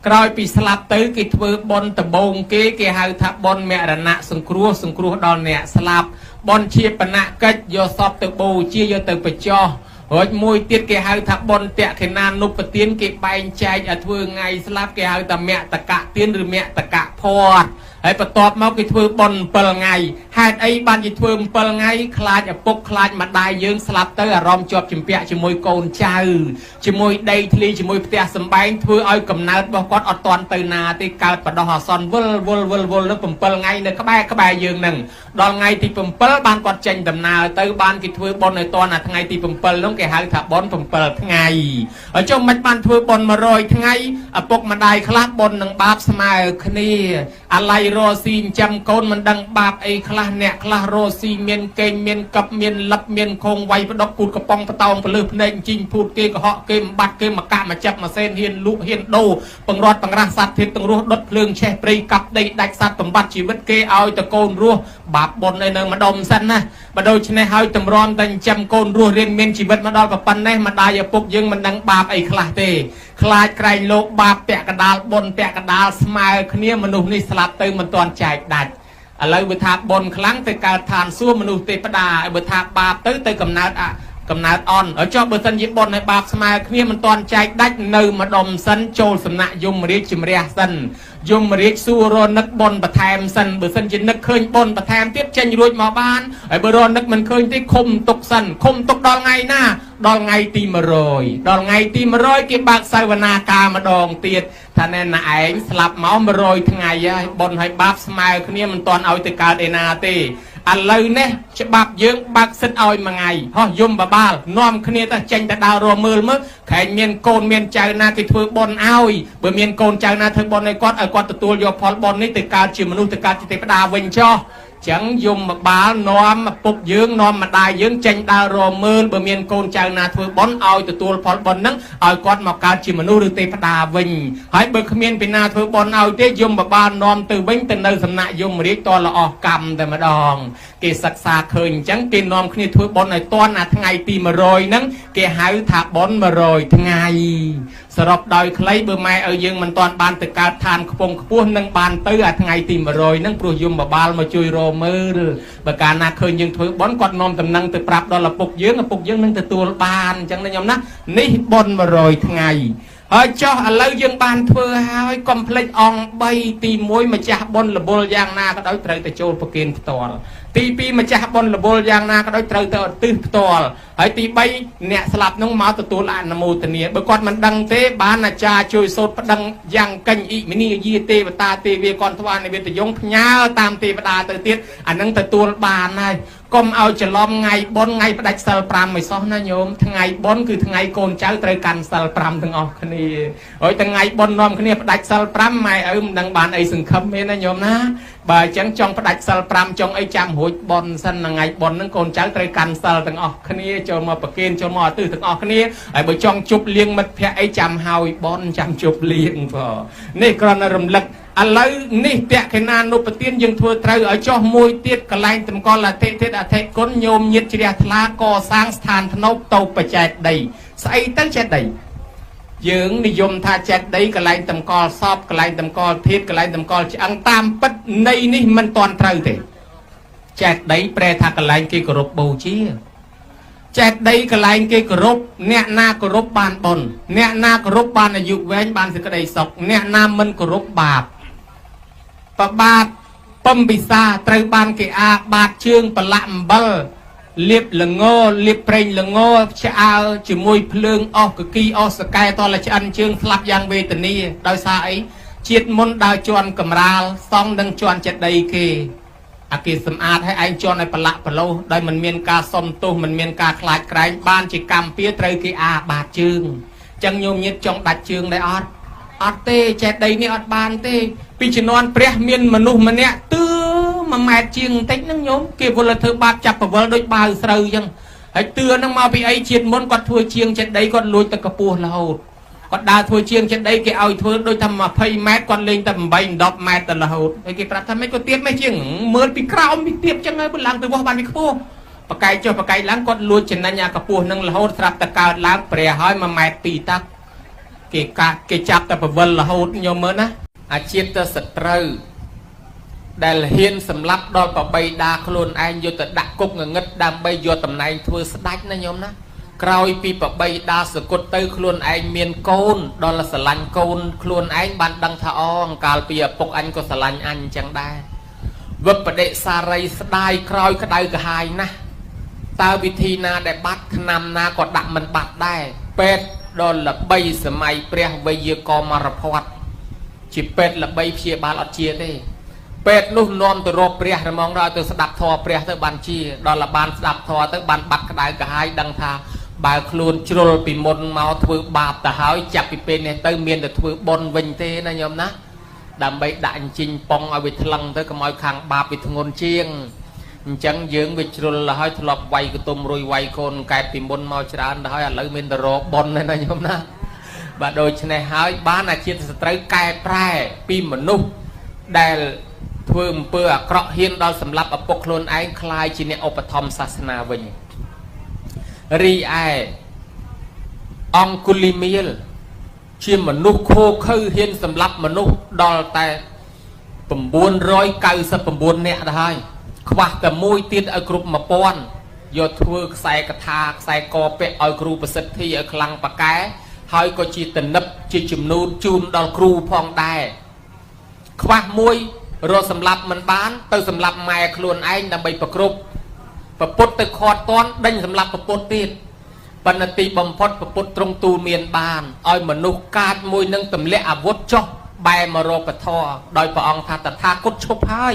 ក្រោយពីស្លាប់ទៅគេធ្វើបន់ដំបងគេហៅថាបន់មរណៈសង្គ្រោះដល់អ្នកស្លាប់បន់ជាបណៈកិច្ចយកសពទៅបូជាយកទៅបញ្ចុះរួចមួយទៀតគេហៅថាបន់តក្កិណានុបទានគេបែងចែកឲ្យធ្វើថ្ងៃស្លាប់គេហៅថាមតកៈទានឬមតកៈផាត់ហើយបន្ទាប់មកគេធ្វើបន់7ថ្ងៃហេតុអីបានគេធ្វើ7ថ្ងៃខ្លាចឪពុកខ្លាចម្ដាយយើងស្លាប់ទៅអារម្មណ៍ជាប់ជំពាក់ជាមួយកូនចៅជាមួយដីធ្លីជាមួយផ្ទះសម្បែងធ្វើឲ្យកំណើតរបស់គាត់អត់ទាន់ទៅណាទេកើតបដោះអាសន្នវិលនឹង7ថ្ងៃនៅក្បែរយើងនឹងដល់ថ្ងៃទី7បានគាត់ចេញដំណើរទៅបានគេធ្វើបន់ឲ្យតាន់អាថ្ងៃទី7នោះគេហៅថាបន់7ថ្ងៃហើយចុះមិនបានធ្វើបន់100ថ្ងៃឪពុកម្ដាយខ្លះបន់នឹងបាបស្មើគ្នាអាឡ័យរស់ស៊ីចាំកូនមិនដឹងបាបអីខ្លះអ្នកខ្លះរស់ស៊ីមានកេងមានកັບមានលឹបមានខងវាយបដកគូតកំប៉ុងបតោងពលឹះភ្នែកជីងភូតគេកុហកគេបំបត្តិគេមកកាក់មកចាប់មកសេនហ៊ានលក់ហ៊ានដូរបង្រត់បង្រាស់សត្វធាតុទាំងរស់ដុតភ្លើងឆេះព្រៃកាប់ដីដាច់សត្វបំបត្តិជីវិតគេឲ្យតកូនរស់បាបបុណ្យនៅម្ដុំសិនណាបើដូច្នេះឲ្យតម្រាំតែចាំកូនរស់រៀនមានជីវិតមកដល់ប៉ុណ្ណេះម្ដាយឪពុកយើងមិនដឹងបាបអីខ្លះទេខ្លាចក្រែងលោកបាបពាក់កដាលបុណ្យពាក់កដាលស្មើគ្នាមនុស្សនេះស្លាប់ទៅមិនទាន់ចែកដាច់ឥឡូវបើថាបុណ្យខ្លាំងទៅកើតឋានសួគ៌មនុស្សទេវតាបើថាបាបទៅកំណើតអន់ហើយចុះបើសិនជាបុណ្យឲ្យបាបស្មើគ្នាមិនទាន់ចែកដាច់នៅម្ដុំសិនចូលសំណាក់យមរាជជំរះសិនយមរាជសួររនឹកបុណ្យបន្ថែមសិនបើសិនជានឹកឃើញបុណ្យបន្ថែមទៀតចេញរួចមកបានហើយបើរនឹកមិនឃើញទេឃុំទុកសិនឃុំទុកដល់ថ្ងៃណាដល់ថ្ងៃទី100ដល់ថ្ងៃទី100គេបើកសាវនាការម្ដងទៀតថាណែណាឯងស្លាប់មក100ថ្ងៃហើយបុណ្យឲ្យបាបស្មើគ្នាមិនទាន់ឲ្យទៅកើតឯណាទេឥឡូវនេះច្បាប់យើងបើកសិទ្ធឲ្យមួយថ្ងៃហោះយមបបាលនាំគ្នាទៅចេញទៅដើររមើលមើលខែងមានកូនមានចៅណាគេធ្វើបុណ្យឲ្យបើមានកូនចៅណាធ្វើបុណ្យឲ្យគាត់ទទួលយកផលបុណ្យនេះទៅកើតជាមនុស្សទៅកើតជាទេវតាវិញចុះចឹងយមបាលនាំឪពុកយើងនាំម្ដាយយើងចេញដើររមើលបើមានកូនចៅណាធ្វើបុណ្យឲ្យទទួលផលបុណ្យហ្នឹងឲ្យគាត់មកកើតជាមនុស្សឬទេវតាវិញហើយបើគ្មានពីណាធ្វើបុណ្យឲ្យទេយមបាលនាំទៅវិញទៅនៅសំណាក់យមរាជតលអស់កម្មតែម្ដងគេសិក្សាឃើញអញ្ចឹងគេនាំគ្នាធ្វើបុណ្យឲ្យតាន់អាថ្ងៃទី100ហ្នឹងគេហៅថាបុណ្យ100ថ្ងៃសរុបដោយខ្លីបើម៉ែឲ្យយើងមិនតាន់បានទៅកើតឋានខ្ពង់ខ្ពស់នឹងបានទៅអាថ្ងៃទី100ហ្នឹងព្រោះយមបាលមកជួយរមើលបើកាលណាឃើញយើងធ្វើបុណ្យគាត់នាំដំណឹងទៅប្រាប់ដល់ឪពុកយើងនឹងទទួលបានអញ្ចឹងណាខ្ញុំណានេះបុណ្យ100ថ្ងៃហើយចុះឥឡូវយើងបានធ្វើហើយកុំភ្លេចអង្គ3ទី1ម្ចាស់បុណ្យលបុលយ៉ាងណាក៏ដោយត្រូវទៅចូលប្រគិនផ្ទាល់ទី2ម្ចាស់បុណ្យលបុលយ៉ាងណាក៏ដោយត្រូវទៅឧទ្ទិសផ្ទាល់ហើយទី3អ្នកស្លាប់នោះមកទទួលអនុមោទនាបើគាត់មិនដឹងទេបានអាចារ្យជួយសូត្រប្តឹងយ៉ាងកញ្ញិមនីយាទេវតាទេវាគន្ធវានិវេទយងផ្ញើតាមទេវតាទៅទៀតអានឹងទទួលបានហើយកុំឲ្យច្រឡំថ្ងៃបុណ្យថ្ងៃផ្ដាច់សិល5មិនសោះណាញោមថ្ងៃបុណ្យគឺថ្ងៃកូនចៅត្រូវកាន់សិល5ទាំងអស់គ្នាហើយថ្ងៃបុណ្យនាំគ្នាផ្ដាច់សិល5ម៉ែឪមិនដឹងបានអីសង្ឃឹមទេណាញោមណាបើអញ្ចឹងចង់ផ្ដាច់សិល5ចង់អីចាំរួចបុណ្យសិនថ្ងៃបុណ្យហ្នឹងកូនចៅត្រូវកាន់សិលទាំងអស់គ្នាចូលមកប្រគេនចូលមកឧទ្ទិសទាំងអស់គ្នាហើយបើចង់ជប់លៀងមិត្តភក្តិអីចាំហើយបុណ្យចាំជប់លៀងបងនេះគ្រាន់តែរំលឹកឥឡូវនេះតក្កិណានុបទានយើងធ្វើត្រូវឲ្យចោះមួយទៀតកន្លែងតម្កល់អធិធិអធិគុណញោមញាតជ្រះថ្លាកសាងស្ថានធ្នូបតូបបច្ចេកដីស្អីទៅចេះដីយើងនិយមថាចេះដីកន្លែងតម្កល់សពកន្លែងតម្កល់ធាតុកន្លែងតម្កល់ឆ្អឹងតាមពិតនៃនេះមិនទាន់ត្រូវទេចេះដីប្រែថាកន្លែងគេគោរពបូជាចេះដីកន្លែងគេគោរពអ្នកណាគោរពបានបុណ្យអ្នកណាគោរពបានអាយុវែងបានសេចក្តីសុខអ្នកណាមិនគោរពបាបប្របាទពំពិសាត្រូវបានគេអាបាតជើងប្រឡាក់អំបិលលាបល្ងលាបប្រេងល្ងឆ្អើជាមួយភ្លើងអស់កគីអស់សកែតលឆ្អិនជើងស្លាប់យ៉ាងវេទនាដោយសារអីជាតិមុនដើរជន់កំរាលសង់នឹងជន់ចិត្តដីគេអាគេសម្អាតឲ្យឯងជន់ឲ្យប្រឡាក់ប្រឡោះដោយមិនមានការសុំទោសមិនមានការខ្លាចក្រែងបានជាកម្មពៀត្រូវគេអាបាតជើងចឹងញោមញាតចង់ដាច់ជើងដែរអត់ទេចេះដីនេះអត់បានទេពីជំនាន់ព្រះមានមនុស្សម្នាក់ទឿ1ម៉ែត្រជាងបន្តិចហ្នឹងញោមគេវល់ធ្វើបាបចាប់បវលដូចបាវស្រូវចឹងហើយទឿហ្នឹងមកពីអីជាតិមុនគាត់ធ្វើជាងចេះដីគាត់លួចទៅកពស់រហូតគាត់ដើរធ្វើជាងចេះដីគេឲ្យធ្វើដូចថា20ម៉ែត្រគាត់លេងតែ8 10ម៉ែត្រទៅរហូតហើយគេប្រាប់ថាមិនក៏ទៀតមិនជាងមើលពីក្រោមពីទៀតចឹងហើយបើឡើងទៅវោះបានវាខ្ពស់បកាយចុះបកាយឡើងគាត់លួចចំណេញអាកពស់ហ្នឹងរហូតស្រាប់តែកើតឡើងព្រះហើយ1ម៉ែត្រ2តឹក គេចាប់តែប្រវិលរហូតញោមមើលណាអាជាតិទៅសត្រូវដែលហ៊ានសម្លាប់ដល់ប្របីដាខ្លួនឯងយកទៅដាក់គុកងងឹតដើម្បីយកតំណែងធ្វើស្ដេចណាញោមណាក្រោយពីប្របីដាសគុតទៅខ្លួនឯងមានកូនដល់ស្រឡាញ់កូនខ្លួនឯងបានដឹងថាអងកាលពីឪពុកអញក៏ស្រឡាញ់អញអញ្ចឹងដែរវិបដិសារីស្ដាយក្រោយក្តៅក្រហាយណាស់តើវិធីណាដែលបាត់ឆ្នាំណាក៏ដាក់មិនបាត់ដែរពេទ្យដល់ល្បីសម័យព្រះវេយ្យាករមរភ័ត្ត្រជាពេទ្យល្បីព្យាបាលអត់ជាទេពេទ្យនោះនាំទៅរកព្រះរមងដល់ទៅស្ដាប់ធម៌ព្រះទៅបានជាដល់បានស្ដាប់ធម៌ទៅបានបាត់ក្តៅក្រហាយដឹងថាបើខ្លួនជ្រុលពីមុនមកធ្វើបាបទៅហើយចាប់ពីពេលនេះទៅមានតែធ្វើបុណ្យវិញទេណាញោមណាដើម្បីដាក់អញ្ជិញប៉ុងឲ្យវាថ្លឹងទៅកុំឲ្យខាងបាបវាធ្ងន់ជាងអញ្ចឹងយើងវាជ្រុលទៅហើយធ្លាប់វាយកតុំរួយវាយកូនកែបពីមុនមកច្រើនទៅហើយឥឡូវមានតែរកបុណ្យណាញោមណាបាទដូច្នេះហើយបានអាជាតិសត្រូវកែប្រែពីមនុស្សដែលធ្វើអំពើអាក្រក់ហ៊ានដល់សម្លាប់ឪពុកខ្លួនឯងคล้ายជាអ្នកឧបត្ថម្ភសាសនាវិញរីឯអង្គុលីមៀលជាមនុស្សខូខើហ៊ានសម្លាប់មនុស្សដល់តែ999នាក់ទៅហើយខ្វះតែមួយទៀតឲ្យគ្រប់1000យកធ្វើខ្សែកថាខ្សែកពាក់ឲ្យគ្រូប្រសិទ្ធិឲ្យខ្លាំងប៉កែហើយក៏ជាតនិបជាចំនួនជូនដល់គ្រូផងដែរខ្វះមួយរកសម្លាប់មិនបានទៅសម្លាប់ម៉ែខ្លួនឯងដើម្បីប្រគ្រប់ប្រពុតទៅខាត់តន់ដេញសម្លាប់ប្រពុតទៀតបណ្ណទីបំផុតប្រពុតត្រង់ទូលមានបានឲ្យមនុស្សកាចមួយនឹងទម្លាក់អាវុធចុះបែរមករកពធដោយព្រះអង្គថាតថាគតឈប់ហើយ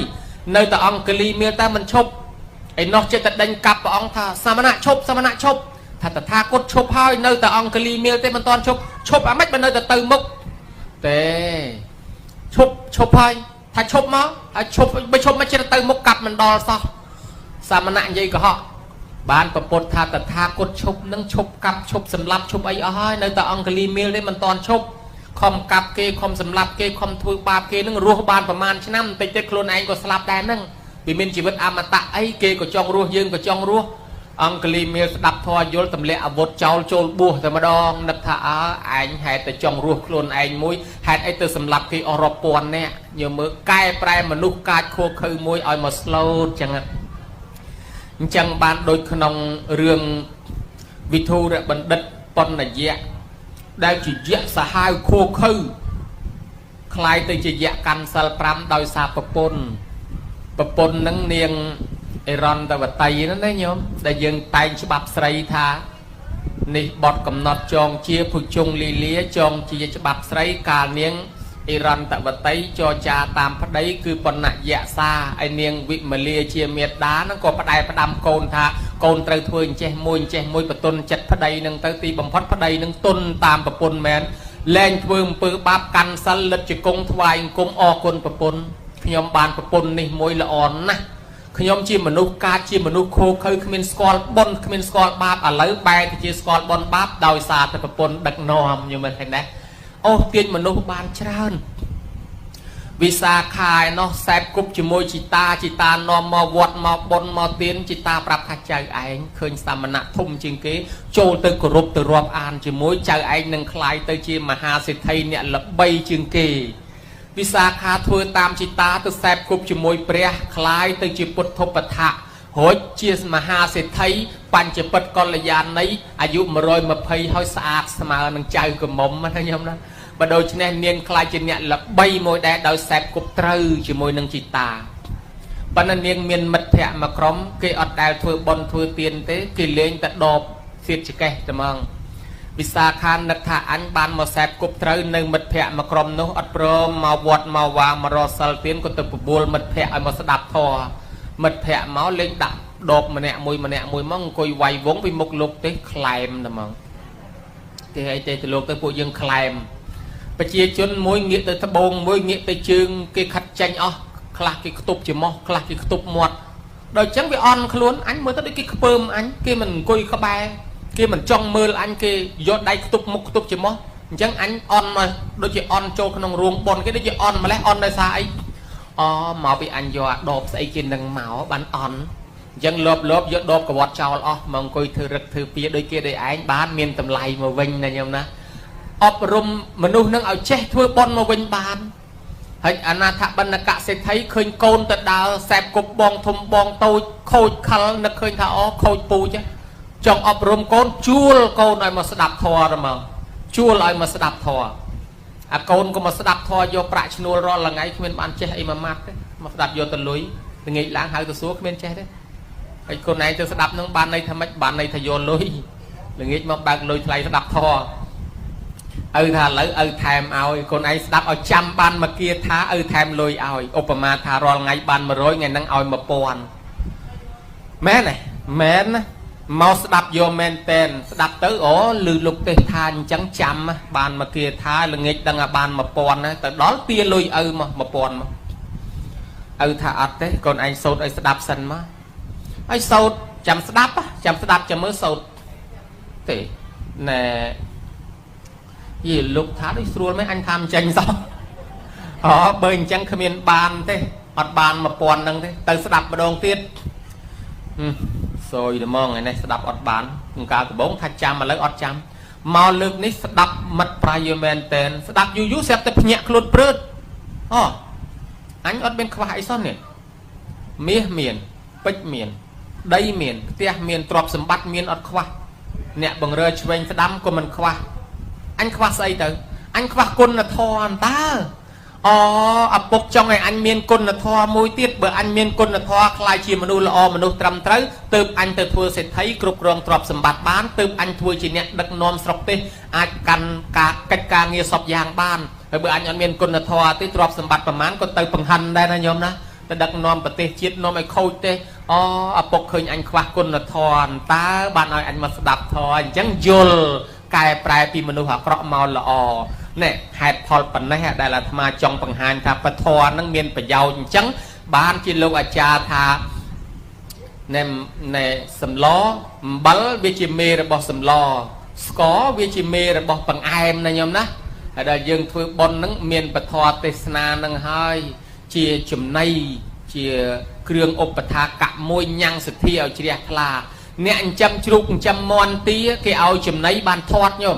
នៅតែអង្គលីមានតែមិនឈប់ឯនោះចិត្តតែដេញកាប់ព្រះអង្គថាសាមណៈឈប់សាមណៈឈប់ថាតថាគតឈប់ហើយនៅតែអង្គលីមានទេមិនតាន់ឈប់ឈប់អាម៉េចបើនៅតែទៅមុខទេឈប់ហើយថាឈប់មកហើយឈប់បើឈប់មកចិត្តទៅមុខកាប់មិនដល់សោះសាមណៈនិយាយកុហកបានប្រពុតថាតថាគតឈប់នឹងឈប់កាប់ឈប់សម្លាប់ឈប់អីអស់ហើយនៅតែអង្គលីមីលនេះមិនតាន់ឈប់ខំកាប់គេខំសម្លាប់គេខំធ្វើបាបគេនឹងរស់បានប្រមាណឆ្នាំតិចតិចខ្លួនឯងក៏ស្លាប់ដែរហ្នឹងវាមានជីវិតអមតៈអីគេក៏ចង់រស់យើងក៏ចង់រស់អង្គលីមីលស្ដាប់ធម៌យល់ទម្លាក់អាវុធចោលចូលបួសតែម្ដងនឹកថាឯងហេតុតែចង់រស់ខ្លួនឯងមួយហេតុអីទៅសម្លាប់គេអស់រាប់ពាន់នាក់ញើមើលកែប្រែមនុស្សកាចខួខើមួយឲ្យមកស្លូតចឹងអញ្ចឹងបានដូចក្នុងរឿងវិធុរបណ្ឌិតបណ្ណយៈដែលជាយៈសាហាវខូខើคล้ายទៅជាយៈកាន់សិល5ដោយសារប្រពន្ធនឹងនាងអេរន្តវតីហ្នឹងណាញោមដែលយើងតែងច្បាប់ស្រីថានេះបទកំណត់ចងជាភុជង្គលីលាចងជាច្បាប់ស្រីកាលនាងអេរន្តវតីចរចាតាមប្តីគឺបណ្ណយៈសាឯនាងវិមលាជាមេត្តាហ្នឹងក៏ផ្ដែផ្ដាំកូនថាកូនត្រូវធ្វើអញ្ចេះមួយបតុនចិត្តប្តីនឹងទៅទីបំផុតប្តីនឹងទុនតាមប្រពន្ធមែនលែងធ្វើអំពើបាបកាន់សិលលិតជង្គង់ថ្វាយអង្គមអរគុណប្រពន្ធខ្ញុំបានប្រពន្ធនេះមួយល្អណាស់ខ្ញុំជាមនុស្សកាចជាមនុស្សខូខើគ្មានស្គាល់បុណ្យគ្មានស្គាល់បាបឥឡូវបែរទៅជាស្គាល់បុណ្យបាបដោយសារតែប្រពន្ធដឹកនាំខ្ញុំមិនឃើញដែរអូទាញមនុស្សបានច្រើនវិសាខាឯនោះសែបគប់ជាមួយជីតានាំមកវត្តមកបុណ្យមកទានជីតាប្រាប់ថាចៅឯងឃើញសាមណៈធំជាងគេចូលទៅគោរពទៅរាប់អានជាមួយចៅឯងនឹងคล้ายទៅជាមហាសេដ្ឋីអ្នកល្បីជាងគេវិសាខាធ្វើតាមជីតាទៅសែបគប់ជាមួយព្រះคล้ายទៅជាពុទ្ធឧបថៈរួចជាមហាសេដ្ឋីបញ្ចពិតកល្យាណីអាយុ120ហើយស្អាតស្មើនឹងចៅកមុំណាខ្ញុំណាបើដូច្នេះនាងខ្លាចជាអ្នកល្បីមួយដែរដោយសែបគប់ត្រូវជាមួយនឹងជីតាប៉ុន្តែនាងមានមិត្តភ័ក្តិមួយក្រុមគេអត់ដែលធ្វើបុណ្យធ្វើទានទេគេលេងតែដបសៀតចកេះតែហ្មងវិសាខានឹកថាអញបានមកសែបគប់ត្រូវនៅមិត្តភ័ក្តិមួយក្រុមនោះអត់ព្រមមកវត្តមកវាមករកសិលទានក៏ទៅបបួលមិត្តភ័ក្តិឲ្យមកស្ដាប់ធម៌មិត្តភ័ក្តិមកលេងដាក់ដបម្នាក់មួយមកអង្គុយវាយវងពីមុខលោកទេខ្លែមតែហ្មងទេអីទេទៅលោកទៅពួកយើងខ្លែមប្រជាជនមួយងាកទៅត្បូងមួយងាកទៅជើងគេខាត់ចាញ់អស់ខ្លះគេខ្ទប់ច្រមុះខ្លះគេខ្ទប់មាត់ដល់អញ្ចឹងវាអន់ខ្លួនអញមើលទៅដូចគេខ្ពើមអញគេមិនអង្គុយក្បែរគេមិនចង់មើលអញគេយកដៃខ្ទប់មុខខ្ទប់ច្រមុះអញ្ចឹងអញអន់មកដូចជាអន់ចូលក្នុងរូងបនគេដូចជាអន់ម្លេះអន់ដោយសារអីមកពីអញយកដបស្អីគេនឹងមកបានអន់អញ្ចឹងលបយកដបកវត្តចោលអស់មកអង្គុយធ្វើរឹកធ្វើពៀដូចគេដូចឯងបានមានតម្លៃមកវិញណាញោមណា អប់រំមនុស្សនឹងឲ្យចេះធ្វើបន់មកវិញបានហើយអនាថបណ្ឌកសេដ្ឋីឃើញកូនទៅដើរសែបគប់បងធំបងតូចខូចខលនឹកឃើញថាអូខូចពូចចង់អប់រំកូនជួលកូនឲ្យមកស្ដាប់ធម៌ទៅមកជួលឲ្យមកស្ដាប់ធម៌អាកូនក៏មកស្ដាប់ធម៌យកប្រាក់ឈ្នួលរាល់ថ្ងៃគ្មានបានចេះអីមួយម៉ាត់ទេមកស្ដាប់យកទៅលុយល្ងាចឡើងហៅទៅសួរគ្មានចេះទេហើយកូនឯងទៅស្ដាប់នឹងបានន័យថាម៉េចបានន័យថាយកលុយល្ងាចមកបើកលុយថ្លៃស្ដាប់ធម៌ឪថាឥឡូវឪថែមឲ្យកូនឯងស្ដាប់ឲ្យចាំបានមកគាថាឪថែមលុយឲ្យឧបមាថារាល់ថ្ងៃបាន100ថ្ងៃហ្នឹងឲ្យ1000មែនទេមែនណាមកស្ដាប់យកមែនតែនស្ដាប់ទៅអូឮលោកទេសថាអញ្ចឹងចាំបានមកគាថាល្ងាចដឹងថាបាន1000ណាទៅដល់ទាលុយឪមក1000មកឪថាអត់ទេកូនឯងសូត្រឲ្យស្ដាប់សិនមកហើយសូត្រចាំស្ដាប់ចាំមើលសូត្រទេណែយីលោកថាដូចស្រួលមែនអញថាមិនចេញសោះអូបើអញ្ចឹងគ្មានបានទេអត់បាន1000ហ្នឹងទេទៅស្ដាប់ម្ដងទៀតសយតែហ្មងឯនេះស្ដាប់អត់បានកាលដំបងថាចាំឥឡូវអត់ចាំមកលើកនេះស្ដាប់មិត្តប្រាយមែនតែនស្ដាប់យូរស្រាប់តែភ្ញាក់ខ្លួនព្រឺតអូអញអត់មានខ្វះអីសោះនេះមាសមានពេជ្រមានដីមានផ្ទះមានទ្រព្យសម្បត្តិមានអត់ខ្វះអ្នកបង្រើឆ្វេងស្ដាំក៏មិនខ្វះអញខ្វះស្អីទៅអញខ្វះគុណធម៌អន្តើអូឪពុកចង់ឲ្យអញមានគុណធម៌មួយទៀតបើអញមានគុណធម៌ខ្លាយជាមនុស្សល្អមនុស្សត្រឹមត្រូវទើបអញទៅធ្វើសេដ្ឋីគ្រប់គ្រងទ្រព្យសម្បត្តិបានទើបអញធ្វើជាអ្នកដឹកនាំស្រុកទេសអាចកាន់ការកិច្ចការងារសពយ៉ាងបានហើយបើអញអត់មានគុណធម៌ទេទ្រព្យសម្បត្តិប្រមាណក៏ទៅបង្ហាន់ដែរណាញោមណាទៅដឹកនាំប្រទេសជាតិនាំឲ្យខូចទេអូឪពុកឃើញអញខ្វះគុណធម៌អន្តើបានឲ្យអញមកស្ដាប់ធម៌អញ្ចឹងយល់កែប្រែពីមនុស្សអាក្រក់មកល្អណែហេតុផលប៉ុណ្ណេះដែលអាត្មាចង់បង្ហាញថាពធនឹងមានប្រយោជន៍អញ្ចឹងបានជាលោកអាចារ្យថាណែសម្លអំបិលវាជាមេរបស់សម្លស្ករវាជាមេរបស់បង្អែមណាញោមណាហើយដល់យើងធ្វើបុណ្យនឹងមានពធទេសនានឹងហើយជាចំណីជាគ្រឿងឧបថាកៈមួយញ៉ាំងសទ្ធាឲ្យជ្រះថ្លាអ្នកចិញ្ចឹមជ្រូកចិញ្ចឹមមាន់ទាគេឲ្យចំណីបានធាត់ញោម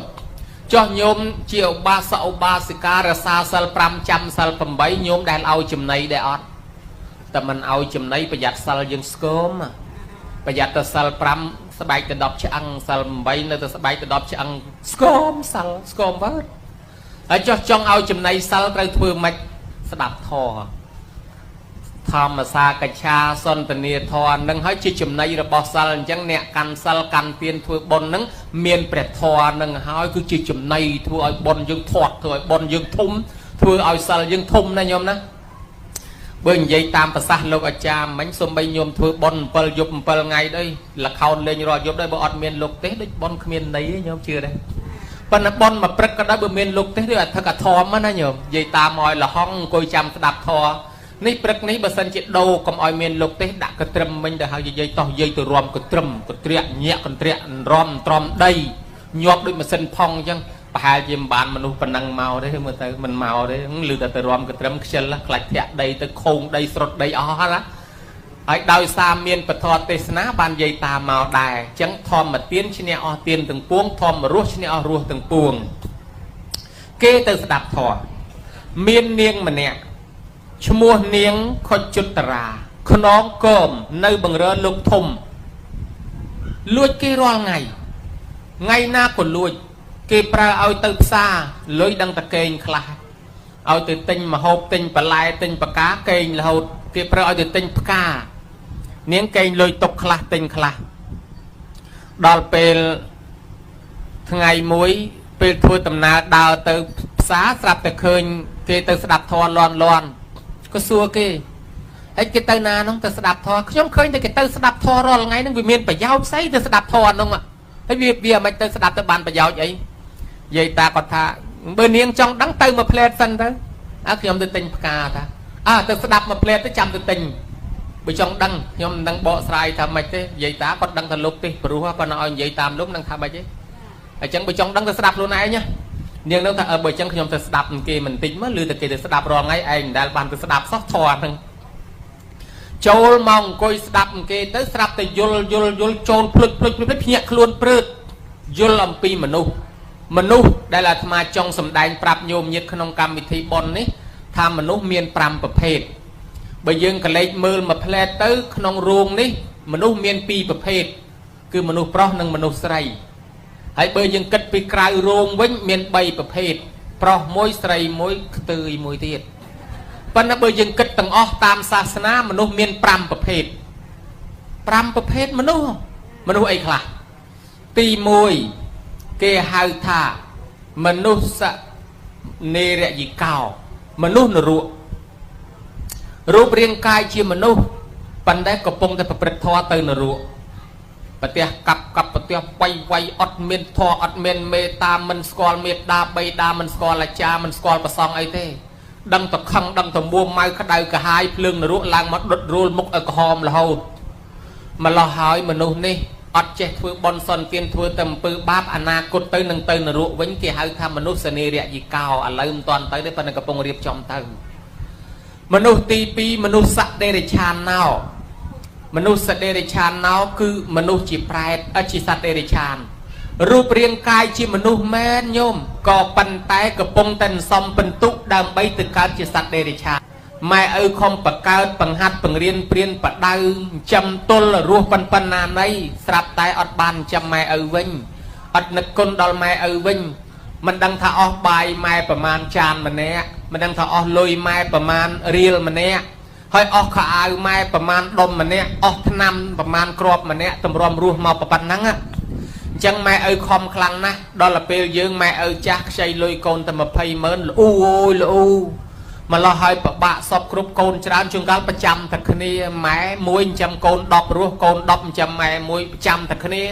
ចុះញោមជាឧបាសកឧបាសិការសាសិល5ចាំសិល8ញោមដែលឲ្យចំណីដែរអត់តែមិនឲ្យចំណីប្រយ័ត្នសិលយើងស្គមប្រយ័ត្នទៅសិល5ស្បែកទៅ10ឆ្អឹងសិល8នៅទៅស្បែកទៅ10ឆ្អឹងស្គមសិលស្គមវើហើយចុះចង់ឲ្យចំណីសិលត្រូវធ្វើម៉េចស្ដាប់ធម៌ធម្មសាកច្ឆាសន្តានាធរនឹងហើយជាចំណីរបស់សិលអញ្ចឹងអ្នកកាន់សិលកាន់ទានធ្វើបុណ្យនឹងមានព្រះធរនឹងហើយគឺជាចំណីធ្វើឲ្យបុណ្យយើងធាត់ធ្វើឲ្យបុណ្យយើងធំធ្វើឲ្យសិលយើងធំណាញោមណាបើនិយាយតាមប្រសាសន៍លោកអាចារ្យមិញសូម្បីញោមធ្វើបុណ្យ7យប់7ថ្ងៃដែរលខោនលេងរាល់យប់ដែរបើអត់មានលោកទេដូចបុណ្យគ្មានន័យទេញោមជឿទេប៉ុន្តែបុណ្យមួយព្រឹកក៏ដោយបើមានលោកទេឬអធិកធមណាញោមនិយាយតាមឲ្យលហងអង្គុយចាំស្ដាប់ធម៌នេះព្រឹកនេះបើសិនជាដោកុំឲ្យមានលោកទេសដាក់កត្រឹមមិញទៅហើយនិយាយតោះនិយាយទៅរំកត្រឹមកត្រាក់ញាក់កត្រាក់រំត្រំដីញាប់ដូចម៉ាស៊ីនផុងអញ្ចឹងប្រហែលជាមិនបានមនុស្សប៉ុណ្ណឹងមកទេមើលទៅមិនមកទេឮតែទៅរំកត្រឹមខ្ជិលខ្លាច់ធាក់ដីទៅខូងដីស្រុតដីអស់ណាហើយដោយសារមានពធទេសនាបាននិយាយតាមមកដែរអញ្ចឹងធម្មទានឈ្នះអស់ទានទាំងពួងធម្មរស់ឈ្នះអស់រស់ទាំងពួងគេទៅស្ដាប់ធម៌មាននាងម្នាក់ឈ្មោះនាងខុចជុតរាខ្នងកមនៅបង្រើលោកធំលួចគេរាល់ថ្ងៃណាក៏លួចគេប្រើឲ្យទៅផ្សារលុយដឹងតែកេងខ្លះឲ្យទៅទិញម្ហូបទិញបន្លែទិញបកាកេងរហូតគេប្រើឲ្យទៅទិញផ្កានាងកេងលុយຕົកខ្លះទិញខ្លះដល់ពេលថ្ងៃមួយពេលធ្វើដំណើរដើរទៅផ្សារស្រាប់តែឃើញគេទៅស្ដាប់ធម៌លាន់ក៏សួរគេហើយគេទៅណានោះទៅស្ដាប់ធម៌ខ្ញុំឃើញតែគេទៅស្ដាប់ធម៌រាល់ថ្ងៃហ្នឹងវាមានប្រយោជន៍ស្អីទៅស្ដាប់ធម៌ហ្នឹងហើយវាមិនទៅស្ដាប់ទៅបានប្រយោជន៍អីយាយតាគាត់ថាបើនាងចង់ដឹងទៅមួយផ្លែតសិនទៅខ្ញុំទៅទិញផ្កាថាទៅស្ដាប់មួយផ្លែតទៅចាំទៅទិញបើចង់ដឹងខ្ញុំមិនដឹងបកស្រាយថាម៉េចទេយាយតាគាត់ដឹងថាលោកទេព្រោះគាត់ឲ្យនិយាយតាមលោកនឹងថាម៉េចទេអញ្ចឹងបើចង់ដឹងទៅស្ដាប់ខ្លួនឯងណានាងនោះថាបើអញ្ចឹងខ្ញុំទៅស្ដាប់គេមិនតិចមកឬតែគេទៅស្ដាប់រាល់ថ្ងៃឯងមិនដែលបានទៅស្ដាប់សោះធម៌ហ្នឹងចូលមកអង្គុយស្ដាប់គេទៅស្រាប់តែយល់ចូលភ្លេចភ្ញាក់ខ្លួនព្រឺតយល់អំពីមនុស្ស មនុស្សដែលអាត្មាចង់សម្ដែងប្រាប់ញោមញាតិក្នុងកម្មវិធីបុណ្យនេះថាមនុស្សមាន5ប្រភេទបើយើងកលេចមើលមួយផ្លែតទៅក្នុងរោងនេះមនុស្សមាន2ប្រភេទគឺមនុស្សប្រុសនិងមនុស្សស្រីហើយបើយើងគិតពីក្រៅរោងវិញមាន3ប្រភេទប្រុសមួយស្រីមួយខ្ទើយមួយទៀតប៉ុន្តែបើយើងគិតទាំងអស់តាមសាសនាមនុស្សមាន5ប្រភេទ5ប្រភេទមនុស្សអីខ្លះទី1គេហៅថាមនុស្សនេរយិកោមនុស្សនរករូបរាងកាយជាមនុស្សប៉ុន្តែកំពុងតែប្រព្រឹត្តធម៌ទៅនរកប្រទះកាប់ប្រទះវាយអត់មានធម៌អត់មានមេត្តាមិនស្គាល់មេត្តាបៃតាមិនស្គាល់អាចារ្យមិនស្គាល់ប្រសងអីទេដឹងតែខឹងដឹងតែមួម៉ៅក្តៅកាហាយភ្លើងនរកឡើងមកដុតរួលមុខឲ្យក្រហមរហូតម្លោះហើយមនុស្សនេះអត់ចេះធ្វើបន់សន្តានធ្វើតែអំពើបាបអនាគតទៅនឹងទៅនរកវិញគេហៅថាមនុស្សនេរយិកោឥឡូវមិនតាន់ទៅទេប៉ុន្តែកំពុងរៀបចំទៅមនុស្សទី2មនុស្សសត្វដេរឆានណោមនុស្សសត្វដេរឆានណោគឺមនុស្សជាប្រែតជាសត្វដេរឆានរូបរាងកាយជាមនុស្សមែនញោមក៏ប៉ុន្តែកំពុងតែសំបន្ទុកដើម្បីទៅកើតជាសត្វដេរឆានម៉ែឪខំបកើតបង្ហាត់បង្រៀនព្រានបដៅចំទល់រស់ប៉ុណ្ណាណីស្រាប់តែអត់បានចាំម៉ែឪវិញអត់នឹកគុណដល់ម៉ែឪវិញមិនដឹងថាអស់បាយម៉ែប្រមាណចានម្នាក់មិនដឹងថាអស់លុយម៉ែប្រមាណរៀលម្នាក់ហើយអស់ខោអាវម៉ែប្រមាណដុំម្នាក់អស់ថ្នាំប្រមាណគ្រាប់ម្នាក់តម្រាំរស់មកប៉ុណ្ណឹងអញ្ចឹងម៉ែឪខំខ្លាំងណាស់ដល់ពេលយើងម៉ែឪចាស់ខ្ចីលុយកូនតែ200000ល្អូអូយល្អូម្លោះហើយប្របាក់សពគ្រប់កូនច្រើនជួនកាលប្រចាំតែគ្នាម៉ែមួយចិញ្ចឹមកូន10រស់កូន10ចិញ្ចឹមម៉ែមួយប្រចាំតែគ្នា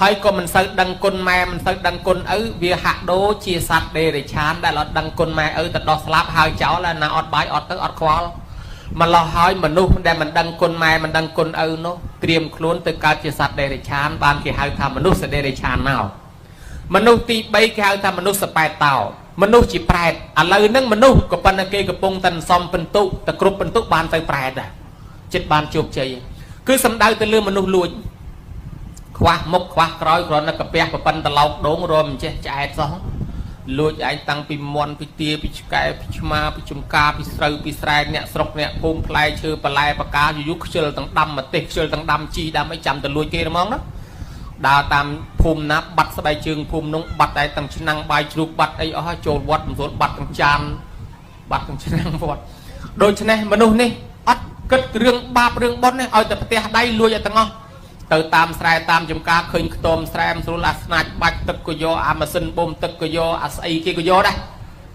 ហើយក៏មិនសូវដឹងគុណម៉ែមិនសូវដឹងគុណឪវាហាក់ដូចជាសត្វដេរឆានដែលអត់ដឹងគុណម៉ែឪទៅដោះស្លាប់ហើយចោលណាអត់បាយអត់ទៅអត់ខ្វល់ម្លោះហើយមនុស្សដែលមិនដឹងគុណម៉ែមិនដឹងគុណឪនោះត្រៀមខ្លួនទៅកើតជាសត្វដេរឆានបានគេហៅថាមនុស្សដេរឆានណោមនុស្សទី3គេហៅថាមនុស្សសប៉ែតតោមនុស្សជាប្រែតឥឡូវហ្នឹងមនុស្សក៏ប៉ុន្តែគេកំពុងតែសំបន្ទុកតែគ្រប់បន្ទុកបានទៅប្រែតដែរចិត្តបានជោគជ័យគឺសំដៅទៅលើមនុស្សលួចខ្វះមុខខ្វះក្រោយគ្រាន់តែកាពះប្រប៉ុនត្រឡោកដងរមមិនចេះឆ្អែតសោះលួចឯងតាំងពីមន់ពីទាពីឆ្កែពីឆ្មាពីចំការពីស្រូវពីស្រែអ្នកស្រុកអ្នកភូមិផ្លែឈើបន្លែបកាយូខ្ជិលទាំងដាំម្ទេសខ្ជិលទាំងដាំជីដាំអីចាំទៅលួចគេហ្មងណាដើរតាមភូមិណាបាត់ស្បែកជើងភូមិនោះបាត់តែទាំងឆ្នាំងបាយជ្រូកបាត់អីអស់ចូលវត្តមិនស្រួលបាត់ទាំងចានបាត់ទាំងឆ្នាំងវត្តដូច្នេះមនុស្សនេះអត់គិតរឿងបាបរឿងបុណ្យនេះឲ្យតែផ្ទះដៃលួចឲ្យទាំងអស់ទៅតាមស្រែតាមចំការឃើញខ្ទមស្រែមិនស្រួលអាស្នាចបាច់ទឹកក៏យកអាម៉ាស៊ីនបូមទឹកក៏យកអាស្អីគេក៏យកដែរ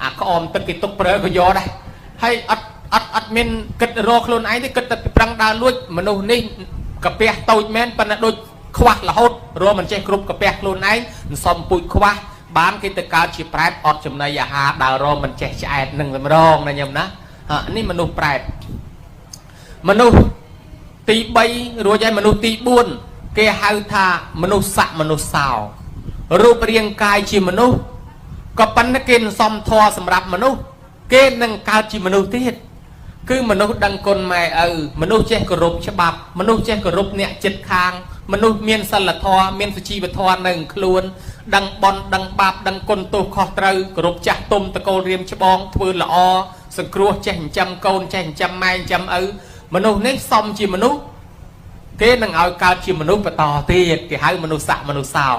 អាក្អមទឹកគេទុកប្រើក៏យកដែរហើយអត់មានគិតរកខ្លួនឯងទេគិតតែប្រឹងដើរលួចមនុស្សនេះកាពះតូចមែនប៉ុន្តែដូចខ្វះរហូតរមមិនចេះគ្រប់កាពះខ្លួនឯងសំពូចខ្វះបានគេទៅកើតជាប្រែតអត់ចំណីអាហារដើររមមិនចេះឆ្អែតនឹងម្ដងណាញោមណានេះមនុស្សប្រែតមនុស្សទី3រួចហើយមនុស្សទី4គេហៅថាមនុស្សស័កមនុស្សសោរូបរាងកាយជាមនុស្សក៏ប៉ុន្តែគេសំធម៌សម្រាប់មនុស្សគេនឹងកើតជាមនុស្សទៀតគឺមនុស្សដឹងគុណម៉ែឪមនុស្សចេះគោរពច្បាប់មនុស្សចេះគោរពអ្នកចិត្តខាងមនុស្សមានសិលធម៌មានសុជីវធម៌នៅខ្លួនដឹងបន់ដឹងបាបដឹងគុណទោសខុសត្រូវគោរពចាស់ទុំតកូលរៀមច្បងធ្វើល្អសង្គ្រោះចេះចិញ្ចឹមកូនចេះចិញ្ចឹមម៉ែចិញ្ចឹមឪមនុស្សនេះសមជាមនុស្សគេនឹងឲ្យកើតជាមនុស្សបន្តទៀតគេហៅមនុស្សស័កមនុស្សសោឯ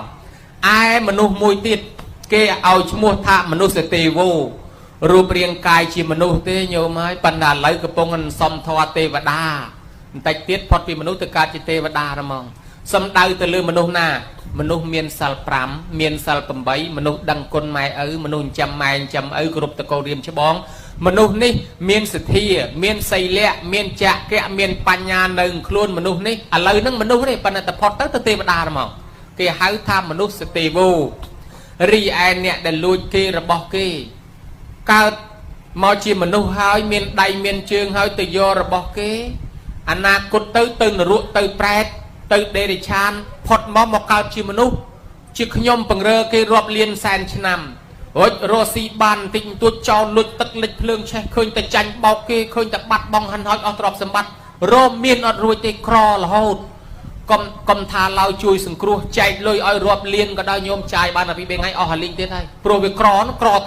មនុស្សមួយទៀតគេឲ្យឈ្មោះថាមនុស្សទេវោរូបរាងកាយជាមនុស្សទេញោមហើយប៉ុន្តែឥឡូវកំពុងសំធម៌ទេវតាបន្តិចទៀតផុតពីមនុស្សទៅកើតជាទេវតាហ្មងសំដៅទៅលើមនុស្សណាមនុស្សមានសិល5មានសិល8មនុស្សដឹងគុណម៉ែឪមនុស្សចិញ្ចឹមម៉ែចិញ្ចឹមឪគ្រប់តកូលរៀមច្បងមនុស្សនេះមានសទ្ធាមានសីលៈមានចក្ខៈមានបញ្ញានៅខ្លួនមនុស្សនេះឥឡូវហ្នឹងមនុស្សនេះប៉ុន្តែផុតទៅទេវតាហ្មងគេហៅថាមនុស្សទេវោរីឯអ្នកដែលលួចគេរបស់គេកើតមកជាមនុស្សហើយមានដៃមានជើងហើយទៅយករបស់គេអនាគតទៅនរកទៅប្រែតទៅដេរឆានផុតមកកើតជាមនុស្សជាខ្ញុំបង្រើគេរាប់លានសែនឆ្នាំរួចរស់ស៊ីបានបន្តិចបន្តួចចោលលួចទឹកលិចភ្លើងឆេះឃើញតែចាញ់បោកគេឃើញតែបាត់បង់ហិនហោចអស់ទ្រព្យសម្បត្តិរមមានអត់រួចទេក្ររហូត កំថាឡៅជួយសង្គ្រោះចែកលុយឲ្យរាប់លានក៏ដោយញោមចាយបានតែពី3ថ្ងៃអស់ហើយលីងទៀតហើយព្រោះវាក្រ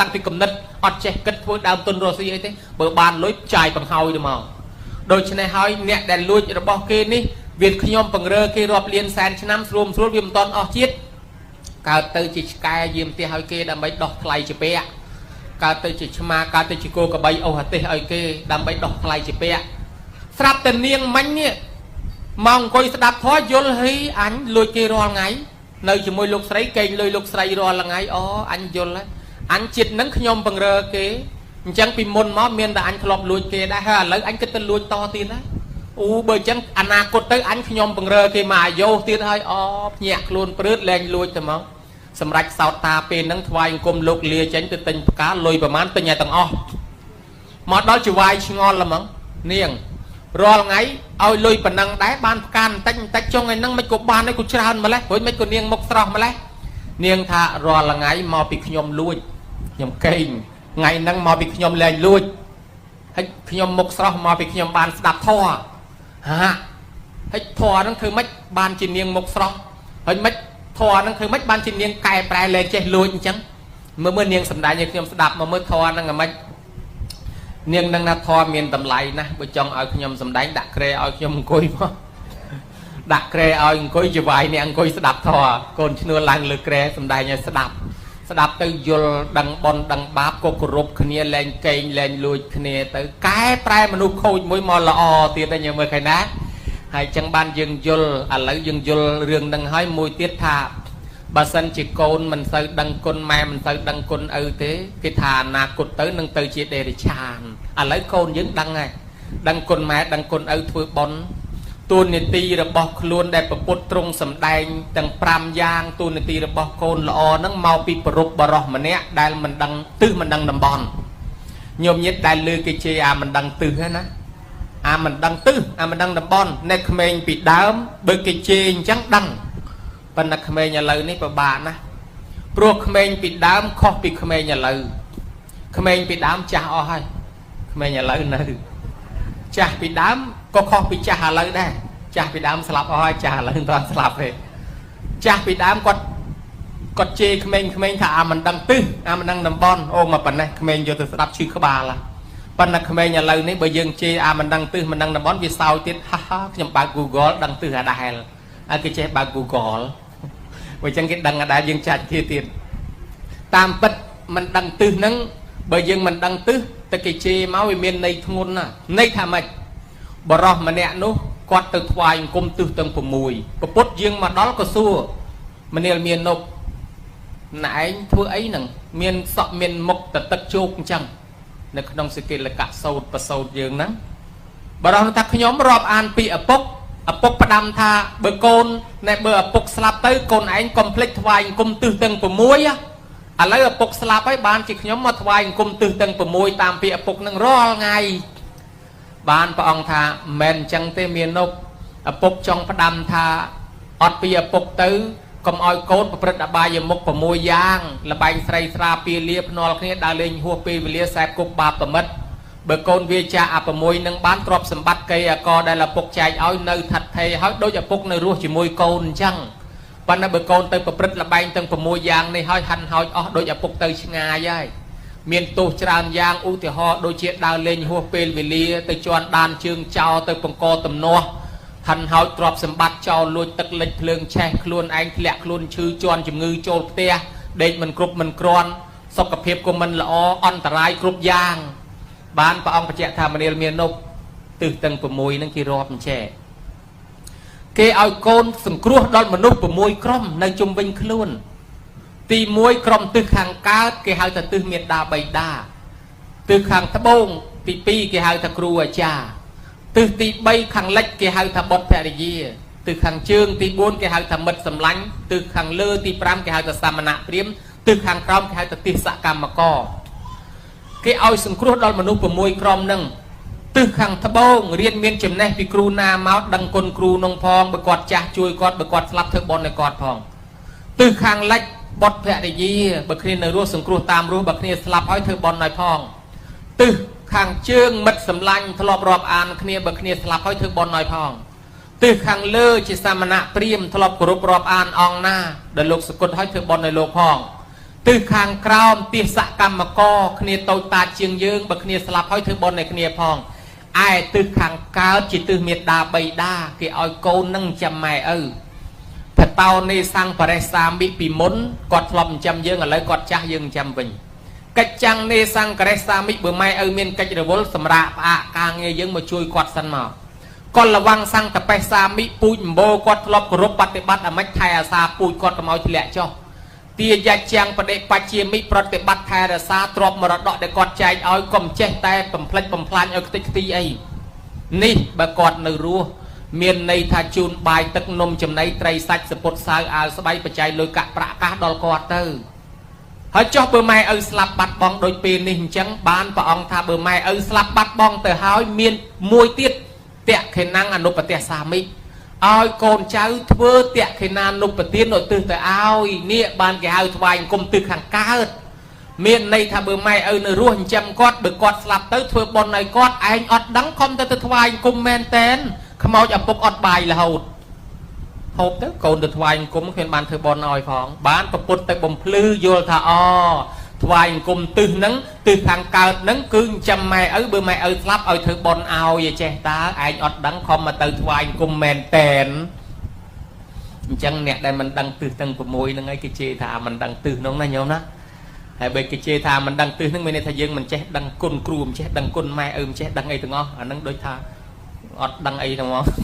តាំងពីកំណត់អត់ចេះគិតធ្វើដើមទុនរស់ស៊ីអីទេបើបានលុយចាយបង្ហើយទៅមកដូច្នេះហើយអ្នកដែលលួចរបស់គេនេះវាខ្ញុំបង្រើគេរាប់លានសែនឆ្នាំស្រួលវាមិនតន់អស់ជាតិកើតទៅជាឆ្កែយាមផ្ទះឲ្យគេដើម្បីដោះថ្លៃជាពាក់កើតទៅជាឆ្មាកើតទៅជាគោក្របីអូសអាទេសឲ្យគេដើម្បីដោះថ្លៃជាពាក់ស្រាប់តែនាងមិញនេះមកអង្គុយស្ដាប់ធម៌យល់ហីអញលួចគេរាល់ថ្ងៃនៅជាមួយលោកស្រីកេងលុយលោកស្រីរាល់ថ្ងៃអូអញយល់ហើយអញចិត្តនឹងខ្ញុំបង្រើគេអញ្ចឹងពីមុនមកមានតែអញធ្លាប់លួចគេដែរហើយឥឡូវអញគិតទៅលួចតទៀតណាអូបើអញ្ចឹងអនាគតទៅអញខ្ញុំបង្រើគេមកអាយុទៀតហើយអូភ្ញាក់ខ្លួនព្រឺតលែងលួចទៅមកសម្រាប់សោតតាពេលហ្នឹងថ្វាយអង្គមលោកលាចេញទៅទិញផ្កាលុយប្រមាណទិញឲ្យទាំងអស់មកដល់ជាវាយឆ្ងល់ហ្មងនាងរាល់ថ្ងៃឲ្យលុយប៉ុណ្ណឹងដែរបានផ្កាបន្តិចចុងឯហ្នឹងមិនក៏បានឯក៏ច្រើនម្លេះព្រោះមិនក៏នាងមុខស្រស់ម្លេះនាងថារាល់ថ្ងៃមកពីខ្ញុំលួចខ្ញុំកេងថ្ងៃហ្នឹងមកពីខ្ញុំលែងលួចហើយខ្ញុំមុខស្រស់មកពីខ្ញុំបានស្ដាប់ធម៌ហាហើយធម៌ហ្នឹងធ្វើម៉េចបានជានាងមុខស្រស់ហើយម៉េចធម៌ហ្នឹងធ្វើម៉េចបានជានាងកែប្រែលែងចេះលួចអញ្ចឹងមើលនាងសម្ដែងឲ្យខ្ញុំស្ដាប់មកមើលធម៌ហ្នឹងហ្មងនាងនឹងណាធម៌មានតម្លៃណាស់បើចង់ឲ្យខ្ញុំសម្ដែងដាក់ក្រែឲ្យខ្ញុំអង្គុយមកដាក់ក្រែឲ្យអង្គុយជាវាយអ្នកអង្គុយស្ដាប់ធម៌កូនឈ្នួលឡើងលើក្រែសម្ដែងឲ្យស្ដាប់ទៅយល់ដឹងបនដឹងបាបក៏គោរពគ្នាលែងកេងលែងលួចគ្នាទៅកែប្រែមនុស្សខូចមួយមកល្អទៀតដែរញើមើលឃើញណាហើយចឹងបានយើងយល់ឥឡូវយើងយល់រឿងហ្នឹងហើយមួយទៀតថាបើសិនជាកូនមិនសូវដឹងគុណម៉ែមិនសូវដឹងគុណឪទេគេថាអនាគតទៅនឹងទៅជាដេរិឆានឥឡូវកូនយើងដឹងហើយដឹងគុណម៉ែដឹងគុណឪធ្វើបុណ្យទូនីតិរបស់ខ្លួនដែលប្រពុតទ្រង់សម្ដែងទាំង5យ៉ាងទូនីតិរបស់កូនល្អហ្នឹងមកពីប្រពបរោះម្នាក់ដែលមិនដឹងទិសមិនដឹងតំបន់ញោមញាតិដែលលើគេជេរអាមិនដឹងទិសហ្នឹងណាអាមិនដឹងទិសអាមិនដឹងតំបន់អ្នកក្មេងពីដើមបើគេជេរអញ្ចឹងដឹងប៉ុន្តែក្មេងឥឡូវនេះពិបាកណាស់ព្រោះក្មេងពីដើមខុសពីក្មេងឥឡូវក្មេងពីដើមចាស់អស់ហើយក្មេងឥឡូវនៅចាស់ពីដើមក៏ខុសពីចាស់ឥឡូវដែរចាស់ពីដើមស្លាប់អស់ហើយចាស់ឥឡូវមិនទាន់ស្លាប់ទេចាស់ពីដើមគាត់ជេរក្មេងថាអាមិនដឹងទិសអាមិនដឹងតំបន់អូមកប៉ុណ្ណេះក្មេងយកទៅស្ដាប់ឈឺក្បាលប៉ុន្តែក្មេងឥឡូវនេះបើយើងជេរអាមិនដឹងទិសមិនដឹងតំបន់វាសោយទៀតហាខ្ញុំបើក Google ដឹងទិសអាដែលហើយគេចេះបើក Googleបើចឹងគេដឹងអាដែលយើងចាច់ទៀតតាមពិតមិនដឹងទិសហ្នឹងបើយើងមិនដឹងទិសតែគេជេរមកវាមានន័យធ្ងន់ណាស់ន័យថាម៉េចបរោះម្នាក់នោះគាត់ទៅថ្វាយអង្គមទិសទាំង6ប្រពុតយើងមកដល់ក៏សួរមនាលមាននប់ណែឯងធ្វើអីហ្នឹងមានសក់មានមុខតទឹកជោកអញ្ចឹងនៅក្នុងសេកិលកៈសោតប្រសោតយើងហ្នឹងបរោះថាខ្ញុំរាប់អានពីឪពុកផ្ដាំថាបើកូនណែបើឪពុកស្លាប់ទៅកូនឯងកុំភ្លេចថ្វាយអង្គមទិសទាំង6ឥឡូវឪពុកស្លាប់ហើយបានជាខ្ញុំមកថ្វាយអង្គមទិសទាំង6តាមពីឪពុកនឹងរាល់ថ្ងៃបានព្រះអង្គថាមិនអញ្ចឹងទេមាននប់ឪពុកចង់ផ្ដាំថាអត់ពីឪពុកទៅកុំឲ្យកូនប្រព្រឹត្តអបាយមុខ6យ៉ាងលបែងស្រីស្រាពាលាភ្នាល់គ្នាដើរលេងហួសពេលវេលាសែបគប់បាបប្រមិតបើកូនវាចាអា6នឹងបានទ្រព្យសម្បត្តិកេអកដែលឪពុកចែកឲ្យនៅថិតថេរហើយដូចឪពុកនៅរស់ជាមួយកូនអញ្ចឹងប៉ុន្តែបើកូនទៅប្រព្រឹត្តលបែងទាំង6យ៉ាងនេះហើយហាន់ហោចអស់ដូចឪពុកទៅឆ្ងាយហើយមានទោសច្រើនយ៉ាងឧទាហរណ៍ដូចជាដើរលេងហួសពេលវេលាទៅជន់ដានជើងចោលទៅបង្កទំនាស់ហាន់ហោចទ្រព្យសម្បត្តិចោលលួចទឹកលិចភ្លើងឆេះខ្លួនឯងធ្លាក់ខ្លួនឈឺជន់ជំងឺចូលផ្ទះដេកមិនគ្រប់មិនគ្រាន់សុខភាពក៏មិនល្អអន្តរាយគ្រប់យ៉ាងបានព្រះអង្គបញ្ជាក់ថាមនាលមាននប់ទិសទាំង6ហ្នឹងគេរាប់អញ្ចេះគេឲ្យកូនសង្គ្រោះដល់មនុស្ស6ក្រុមនៅជុំវិញខ្លួនទី1ក្រុមទិសខាងកើតគេហៅថាទិសមេត្តាបិតាទិសខាងត្បូងទី2គេហៅថាគ្រូអាចារ្យទិសទី3ខាងលិចគេហៅថាបុត្រភរិយាទិសខាងជើងទី4គេហៅថាមិត្តសម្លាញ់ទិសខាងលើទី5គេហៅថាសាមណៈព្រាហ្មណ៍ទិសខាងក្រោមគេហៅថាទិសកម្មករគេឲ្យសង្គ្រោះដល់មនុស្ស6ក្រុមហ្នឹងទិសខាងត្បូងរៀនមានចំណេះពីគ្រូណាមកដឹងគុណគ្រូនងផងបើគាត់ចាស់ជួយគាត់បើគាត់ស្លាប់ធ្វើបុណ្យឲ្យគាត់ផងទិសខាងលិចបុត្រភរិយាបើគ្នានៅរស់សង្គ្រោះតាមរស់បើគ្នាស្លាប់ហើយធ្វើបុណ្យឲ្យផងទិសខាងជើងមិត្តសម្លាញ់ធ្លាប់រាប់អានគ្នាបើគ្នាស្លាប់ហើយធ្វើបុណ្យឲ្យផង tư khang lơ chỉ sa mana priêm thọp group rọp an ong na để lục sự cốt hỏi thưa bọn này lục hòn tư khang crom tia sạ cam mà co khnia tàu ta chiêng dương bậc khnia slap hỏi thưa bọn này khnia phong ai tư khang cao chỉ tư miệt đa bay đa khi oi cô nâng chăm mày thật tao nê sang paresa bị bị muốn quạt lòng chăm dương ở lấy quạt cha dương chăm bình cách chăng nê sang paresa bị bữa mai miền cách rồi vốn sầm rạ càng nghe dương mà chui quạt sân màu còn là vang sang tập paresa bị pui bô quạt lọp group bắt để bắt ở mách thay sa pui quạt cái máu thì lẹ cho tia gia chăng bắt để bắt chia bị bắt để bắt thay sa trộm mà đọt để quạt chạy oi cầm che tay cầm plan ở cái tí ấy ní bà quạt nở rùa miền này thà chun bài tắc nôm chấm này tray sạch sập sao áo sắp bay bạch chạy lôi cả bạ cá đòn quạt tư họ cho bờ mai slap bắt bong đôi pin ninh trắng bán và ông tha bờ mai slap bắt bong từ hói miền môi tiết tẹt khả năng anh nộp tẹt xa mi oi con cháu thưa tẹt khả năng nộp tiên nội từ từ ao nia ban cái ao thoại cùng từ hàng cá miền này thà bờ mai nở ruộng chăm quạt bờ quạt slap tới thưa bọn này quạt anh ọt đắng không từ từ thoại cùng men tên không mau chậm bốc ọt bài là hột tới cồn được thoại cũng khuyên ban thưa bọn nói phóng bán tập bút tại bồng lư vô thà thoại cùng từ nắng từ hàng cao nắng cứ chăm mày bữa mày slap thưa bọn ao vậy che ta anh ọt đắng không mà từ thoại cùng men tên chẳng nè đây mình đăng từ tầng của môi nó ngay cái chê thà mình đăng từ nó này nhau đó hay bây cái chê thà mình đăng từ nước mình thay dương mình che đăng côn cùm che đăng côn mai che đăng ấy từng ngó nắng đôi thà ọt đăng ấy đúng không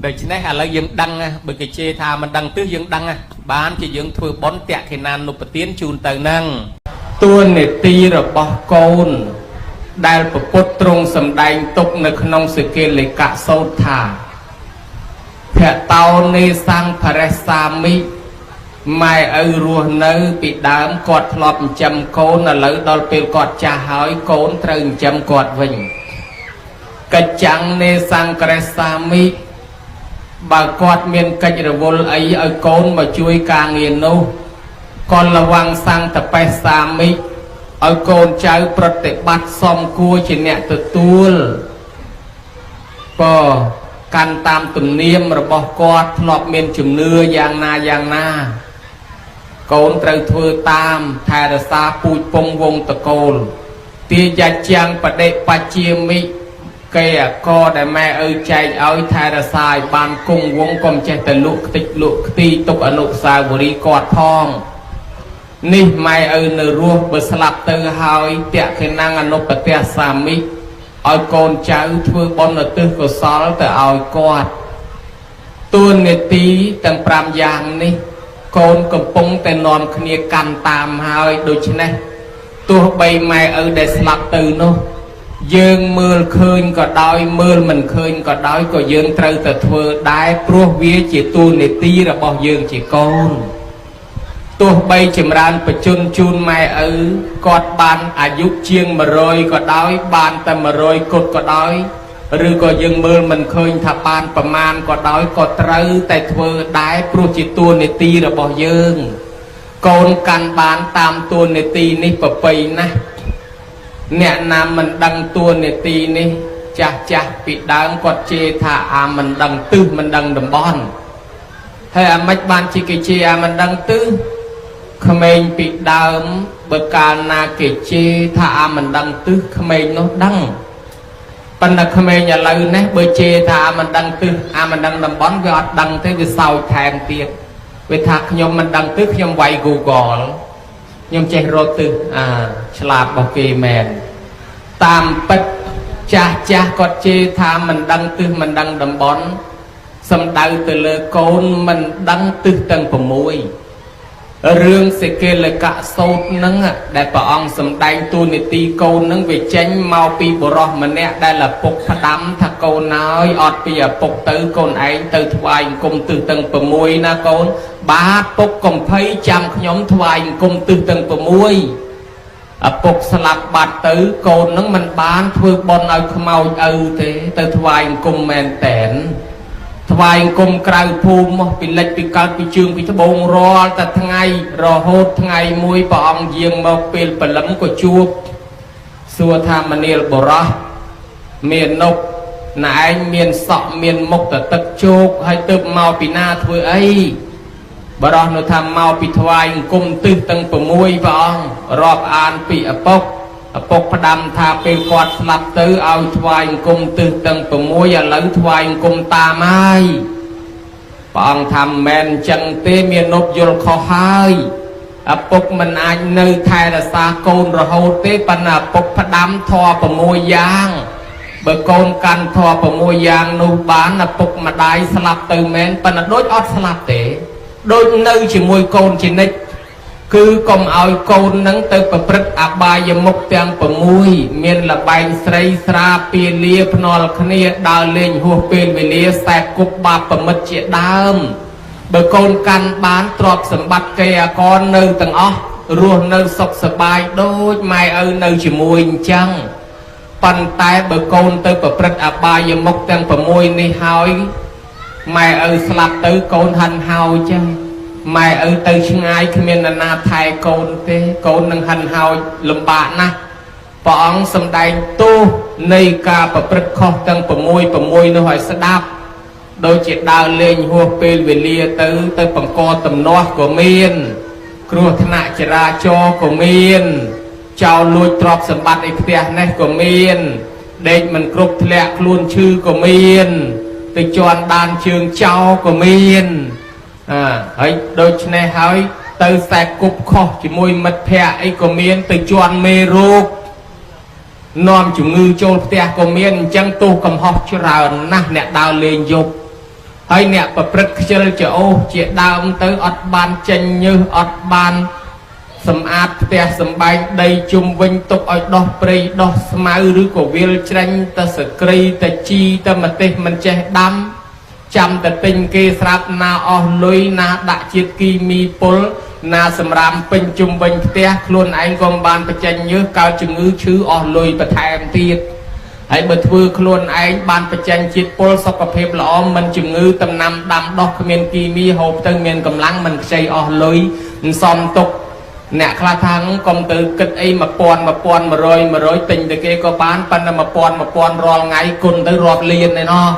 đời chính này là dương đăng bởi cái chê thà mình đăng từ dương đăng bán chỉ dương thừa bón tẹt thì nan nộp tiến chun tờ năng tuôn này ti rồi bỏ côn đai bộ bút trung sầm đai tục nơi không sự kiện lấy cả sâu thả thẻ tàu này sang paresa mi mai rùa nơi bị đám cọt lọp châm côn là lấy đo bêu cọt trà hỏi côn trừng châm cọt vinh cách chẳng nê sang paresa mi bà cọt miền cách rồi vô ấy côn mà chui càng nghiền nô còn là vang sang tập paresa mi côn cháu protect bắt xong cua chỉ nẹ từ tuôn có căn tam tùm niêm rồi bỏ quạt lọp miền chùm nưa giang na côn trời thưa tam thay ra xa bụi bông vông tờ côn tia gia chang bà đệ bà chia mi kê co để mẹ chạy thay ra xa bàn cung vông công chạy tờ lục ti tục ở nụ xa vừa đi quạt thong ní mẹ nở ruột bờ slap từ hỏi tẹt khả năng anh nộp tẹt xa mi côn cháu thưa bon ở tư của xó từ quạt tuôn nè tí tầng pram giang ní côn cầm pung tên nòm khnia can tam hơi đôi chân này tua bay mai để slap từ nó dương mưa khơi có đói mưa mình khơi có đói có dương trâu từ thưa đái pro vía chỉ tuôn nè tí là bỏ dương chỉ côn tua bay chìm ran và chun mai cọt ban giúp chiêng mà rồi có đói ban tầm mà rồi cột có đói rồi có dương mưa mình khơi thà ban và man có đói có trâu tại thưa đái pro chỉ tuôn nè tí là bỏ dương côn căn bán tam tuôn nè tí ní và bay nè nè nam mình đăng tuôn nè tí ní chà bị đáng quạt chê thả mình đăng tư mình đăng đầm bon hay mách ban chỉ cái chê mình đăng tư khăm anh bị đâm bậc ca na kể chê thả mình đăng tư khăm anh nó đăng phần là khăm anh nhà lời nè bơi chê thả mình đăng tư mình đăng đầm bón với đăng thế vì sao thèm tiền vì thạc nhóm mình đăng tư nhóm quay Google nhóm chê rô tư slap bảo kê mèn tam bích cha có chê thả mình đăng tư mình đăng đầm bón xâm đau từ lơ côn mình đăng tư tầng của mũi rương sẽ kê lời cả sốt nâng đại bảo ông xâm đánh tu nị ti câu nâng về chánh mau pi bồ rò mà nè đây là phục phát đám thà câu nói ọt bây giờ phục tử con ấy từ thoại cùng từ tầng của mùi na con ba phục cùng thấy chăm nhóm thoại cùng từ tầng của mùi phục slap bát tử con nâng mình bán thưa bon ơi không mau thế từ thoại cùng men tẻn thoại cùng cài phùm bị lệch bị cao bị trường bị thằng bông ro ta thằng ngày ro hốt thằng ngày mùi bọng giềng mọc pil bẩn lấm của chuột xua tham maniel bora miền nốc ណែឯងមានសក់មានមុខទៅទឹកជោកហើយទៅមកពីណាធ្វើអីបរោះនៅថាមកពីថ្វាយអង្គមទិសទាំង6ព្រះអង្គរាប់អានពីឪពុកផ្ដាំថាពេលគាត់ស្លាប់ទៅឲ្យថ្វាយអង្គមទិសទាំង6ឥឡូវថ្វាយអង្គមតាមហើយព្រះអង្គថាមិនមែនចឹងទេមាននប់យល់ខុសហើយឪពុកមិនអាចនៅថែរក្សាកូនរហូតទេប៉ុន្តែឪពុកផ្ដាំធម៌6យ៉ាងបើកូនកាន់ធម៌6យ៉ាងនោះបានឪពុកម្ដាយស្លាប់ទៅមែនប៉ុន្តែដូចអត់ស្លាប់ទេដូចនៅជាមួយកូនជានិច្ចគឺកុំឲ្យកូននឹងទៅប្រព្រឹត្តអបាយមុខទាំង6មានលបែងស្រីស្រាពាលាភ្នាល់គ្នាដើរលេងហួសពេលវេលាខ្សែគប់បាបប្រមិតជាដើមបើកូនកាន់បានទ្រព្យសម្បត្តិគេអកននៅទាំងអស់រស់នៅសុខសប្បាយដូចម៉ែឪនៅជាមួយអញ្ចឹងប៉ុន្តែបើកូនទៅប្រព្រឹត្តអបាយមុខទាំង6នេះហើយម៉ែឪស្លាប់ទៅកូនហិនហោចចឹងម៉ែឪទៅឆ្ងាយគ្មាននរណាថែកូនទេកូននឹងហិនហោចលំបាកណាស់ព្រះអង្គសម្ដែងទោសនៃការប្រព្រឹត្តខុសទាំង6នោះឲ្យស្ដាប់ដូចជាដើរលេងហួសពេលវេលាទៅបង្កទំនាស់ក៏មានគ្រោះថ្នាក់ចរាចរណ៍ក៏មានចោលលួចទ្រព្យសម្បត្តិឯផ្ទះនេះក៏មានដេកមិនគ្រប់ធ្លាក់ខ្លួនឈឺក៏មានទៅជន់ដានជើងចោលក៏មានហើយដូច្នេះហើយទៅខ្សែគប់ខុសជាមួយមិត្តភ័ក្តិអីក៏មានទៅជន់មេរោគនាំជំងឺចូលផ្ទះក៏មានអញ្ចឹងទោសកំហុសច្រើនណាស់អ្នកដើរលេងយប់ហើយអ្នកប្រព្រឹត្តខ្ជិលច្អូសជាដើមទៅអត់បានចេញញើសអត់បានសម្អាតផ្ទះសម្បែងដីជុំវិញទុកឲ្យដោះព្រៃដោះស្មៅឬក៏វាលច្រាញ់ទៅសក្រីទៅជីទៅម្ទេសមិនចេះដាំចាំតែទិញគេស្រាប់ណាអស់លុយណាដាក់ជាតិគីមីពុលណាសម្រាមពេញជុំវិញផ្ទះខ្លួនឯងក៏មិនបានបញ្ចេញញើសកើតជំងឺឈឺអស់លុយបន្ថែមទៀតហើយបើធ្វើខ្លួនឯងបានបញ្ចេញជាតិពុលសុខភាពល្អមិនជំងឺដំណាំដាំដុះគ្មានគីមីហូបទៅមានកម្លាំងមិនខ្ចីអស់លុយមិនសមទុកអ្នកខ្លះថាកុំទៅគិតអី1100ទិញទៅគេក៏បានប៉ុន្តែ1000រាល់ថ្ងៃគុណទៅរាប់លានឯណោះ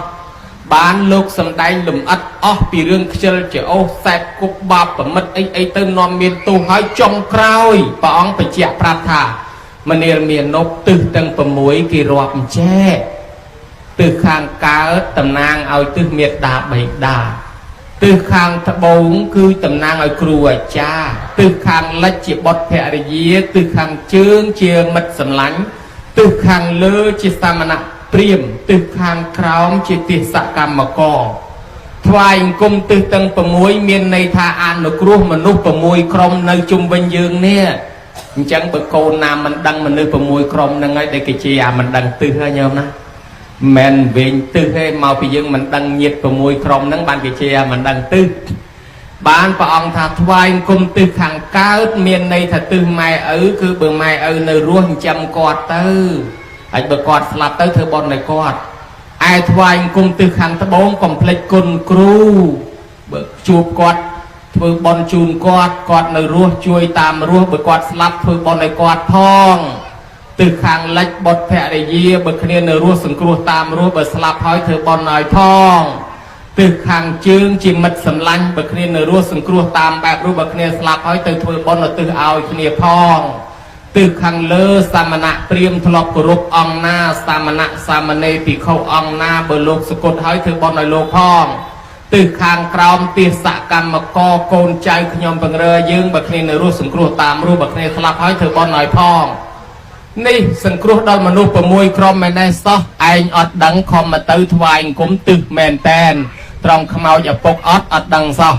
បានលោកសំដែងលំអិតអស់ពីរឿងខ្ជិលច្អូសខ្សែគប់បាបប្រមិតអីទៅនាំមានទោសហើយចុងក្រោយព្រះអង្គបញ្ជាក់ប្រាប់ថាមនាលមាននប់ទិសទាំង6គេរាប់អញ្ចេះទិសខាងកើតតំណាងឲ្យទិសមេត្តាបិតាទិសខាងត្បូងគឺតំណាងឲ្យគ្រូអាចារ្យទិសខាងលិចជាបុត្រភរិយាទិសខាងជើងជាមិត្តសម្លាញ់ទិសខាងលើជាសាមណៈព្រាហ្មណ៍ទិសខាងក្រោមជាទេសកម្មករថ្វាយអង្គមទិសទាំង6មានន័យថាអនុគ្រោះមនុស្ស6ក្រុមនៅជុំវិញយើងនេះអញ្ចឹងបើកូនណាមិនដឹងមនុស្ស6ក្រុមហ្នឹងហើយដែលគេជាអាមិនដឹងទិសហើយញោមណាមិនវិញទិសទេមកពីយើងមិនដឹងញាត6ក្រុមហ្នឹងបានគេជាអាមិនដឹងទិសបានព្រះអង្គថាថ្វាយអង្គមទិសខាងកើតមានន័យថាទិសម៉ែឪគឺបើម៉ែឪនៅរស់ចិញ្ចឹមគាត់ទៅហើយបើគាត់ស្លាប់ទៅធ្វើបុណ្យឲ្យគាត់ឯថ្វាយអង្គមទិសខាងត្បូងកុំភ្លេចគុណគ្រូបើជួបគាត់ធ្វើបុណ្យជូនគាត់នៅរស់ជួយតាមរស់បើគាត់ស្លាប់ធ្វើបុណ្យឲ្យគាត់ផងទិសខាងលិចបុត្រភរិយាបើគ្នានៅរស់សង្គ្រោះតាមរស់បើស្លាប់ហើយធ្វើបុណ្យឲ្យផងទិសខាងជើងជាមិត្តសម្លាញ់បើគ្នានៅរស់សង្គ្រោះតាមបែបរស់បើគ្នាស្លាប់ហើយទៅធ្វើបុណ្យឧទ្ទិសឲ្យគ្នាផងទិសខាងលើសាមណៈព្រាហ្មណ៍ធ្លាប់គោរពអង្គណាសាមណៈសាមណេរភិក្ខុអង្គណាបើលោកសគត់ហើយធ្វើបុណ្យឲ្យលោកផងទិសខាងក្រោមទេសកម្មករកូនចៅខ្ញុំបង្រើយើងបើគ្នានៅរស់សង្គ្រោះតាមរស់បើគ្នាស្លាប់ហើយធ្វើបុណ្យឲ្យផងនេះសង្គ្រោះដល់មនុស្ស6ក្រុមមែនទេសោះឯងអត់ដឹងខំមកទៅថ្វាយអង្គមទិសមែនតែនត្រង់ខ្មោចឪពុកអត់ដឹងសោះ